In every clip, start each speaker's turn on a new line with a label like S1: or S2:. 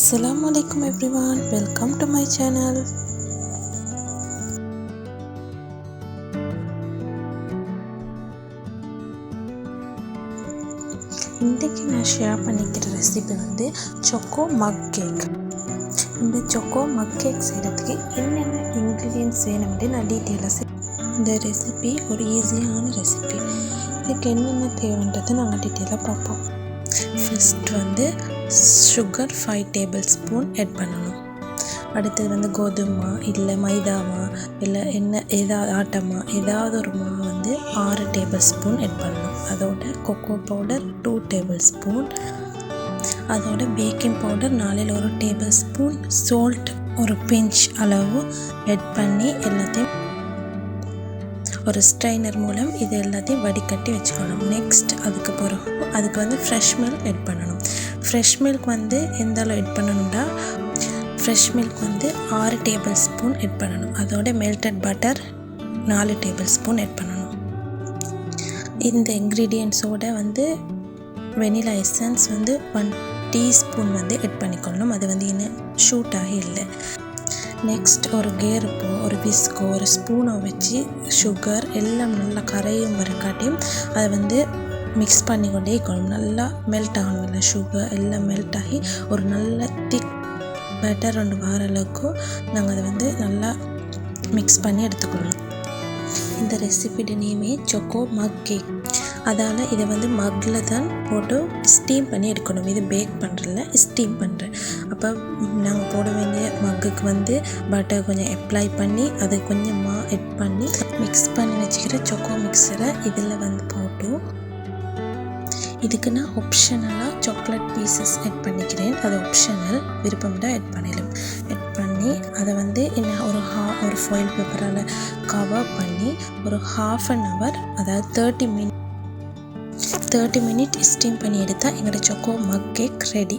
S1: Assalamualaikum everyone, welcome to my channel. இன்றைக்கு நான் share பண்ணிக்கிற ரெசிபி choco mug cake. இந்த choco mug cake செய்கிறதுக்கு என்னென்ன இன்க்ரீடியன்ட்ஸ் வேணும்னு நான் டீட்டெயிலாக இந்த ரெசிபி ஒரு ஈஸியான ரெசிபி. இதுக்கு என்னென்ன தேவைன்றதை நாங்கள் டீட்டெயிலாக பார்ப்போம். First sugar 5 tablespoon add பண்ணணும். அடுத்தது கோதுமை இல்லை மைதாவா இல்லை ஏதாவது ஆட்டமா ஏதாவது ஒரு மாவு 6 டேபிள் ஸ்பூன் ஆட் பண்ணணும். அதோட கொக்கோ பவுடர் 2 டேபிள் ஸ்பூன், அதோட baking powder 1 table spoon, salt ஒரு பிஞ்ச் அளவு ஆட் பண்ணி எல்லாத்தையும் ஒரு ஸ்ட்ரைனர் மூலம் இது எல்லாத்தையும் வடிகட்டி வச்சுக்கணும். நெக்ஸ்ட் அதுக்கு ஃப்ரெஷ் மில்க் ஆட் பண்ணணும். ஃப்ரெஷ் மில்க் எந்த அளவு ஆட் பண்ணணும்னா fresh milk 6 tablespoon add பண்ணணும். அதோட melted butter 4 tablespoon add பண்ணணும். இந்த இன்க்ரீடியன்ஸோட வெனிலா எசன்ஸ் 1 டீஸ்பூன் ஆட் பண்ணிக்கொள்ளணும். அது இன்னும் ஷூட் ஆகி இல்லை. நெக்ஸ்ட் ஒரு கேருப்போ ஒரு விஸ்கோ ஒரு ஸ்பூனோ வச்சு சுகர் எல்லாம் நல்லா கரையும் வரக்காட்டியும் அதை மிக்ஸ் பண்ணிக்கொண்டே இருக்கணும். நல்லா மெல்ட் ஆகணும். இல்லை சுகர் எல்லாம் மெல்ட் ஆகி ஒரு நல்ல திக் பேட்டர் வர அளவுக்கு நாங்கள் அதை நல்லா மிக்ஸ் பண்ணி எடுத்துக்கொள்ளணும். இந்த ரெசிபியோட நேமே choco mug cake. அதால் இதை மக்கில் தான் போட்டு ஸ்டீம் பண்ணி எடுக்கணும். இது பேக் பண்ணுறதில்ல, ஸ்டீம் பண்ணுறேன். அப்போ நாங்கள் போட வேண்டிய மக்குக்கு பட்டர் கொஞ்சம் அப்ளை பண்ணி அதை கொஞ்சமாக ஆட் பண்ணி மிக்ஸ் பண்ணி வச்சுக்கிற சொக்கோ மிக்சரை இதில் போட்டு இதுக்கு நான் ஆப்ஷனலாக சாக்லேட் பீசஸ் ஆட் பண்ணிக்கிறேன். அது ஆப்ஷனல், விருப்பம் தான் ஆட் பண்ணிடலாம். ஆட் பண்ணி அதை என்ன ஒரு ஃபாயில் பேப்பரால் கவர் பண்ணி ஒரு ½ அன் ஹவர், அதாவது 30 மினிட் ஸ்டீம் பண்ணி எடுத்தால் எங்களோட choco mug cake ready.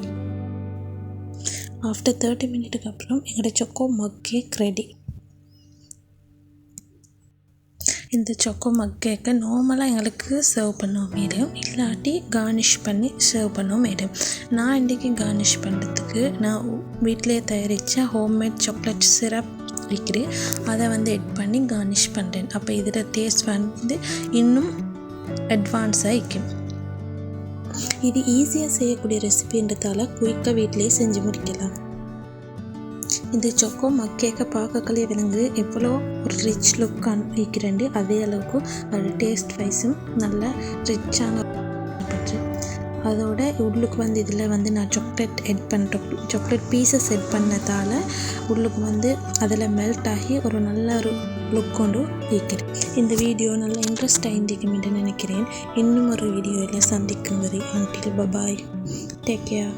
S1: After 30 மினிட்டுக்கு அப்புறம் எங்களோட choco mug cake ரெடி. இந்த choco mug cake நார்மலாக எங்களுக்கு சர்வ் பண்ணவும் மேடும், இல்லாட்டி கார்னிஷ் பண்ணி சர்வ் பண்ணவும் மேடும். நான் இன்றைக்கி கார்னிஷ் பண்ணுறதுக்கு நான் வீட்டிலே தயாரித்த ஹோம்மேட் சாக்லேட் சிரப் விற்கிறேன். அதை ஆட் பண்ணி கார்னிஷ் பண்ணுறேன். அப்போ இதில் டேஸ்ட் இன்னும் அட்வான்ஸாக இருக்கும். இது ஈஸியாக செய்யக்கூடிய ரெசிபின்றதால குயிக்காக வீட்டிலே செஞ்சு முடிக்கலாம். இந்த choco mug cake பார்க்கலே எவ்வளோ ஒரு ரிச் லுக் இருக்கிறேன். அதே அளவுக்கு அது டேஸ்ட் வைஸும் நல்ல ரிச்சான பற்று. அதோட உள்ளுக்கு இதில் நான் சாக்லேட் பீசஸ் ஆட் பண்ணதால் உள்ளுக்கு அதில் மெல்ட் ஆகி ஒரு நல்ல ஒரு லுக் கொண்டு இருக்கிறேன். இந்த வீடியோ நல்லா இன்ட்ரெஸ்டாக இருக்கும் என்று நினைக்கிறேன். இன்னும் ஒரு வீடியோவில் சந்திக்கும் வரை until bye bye, take care.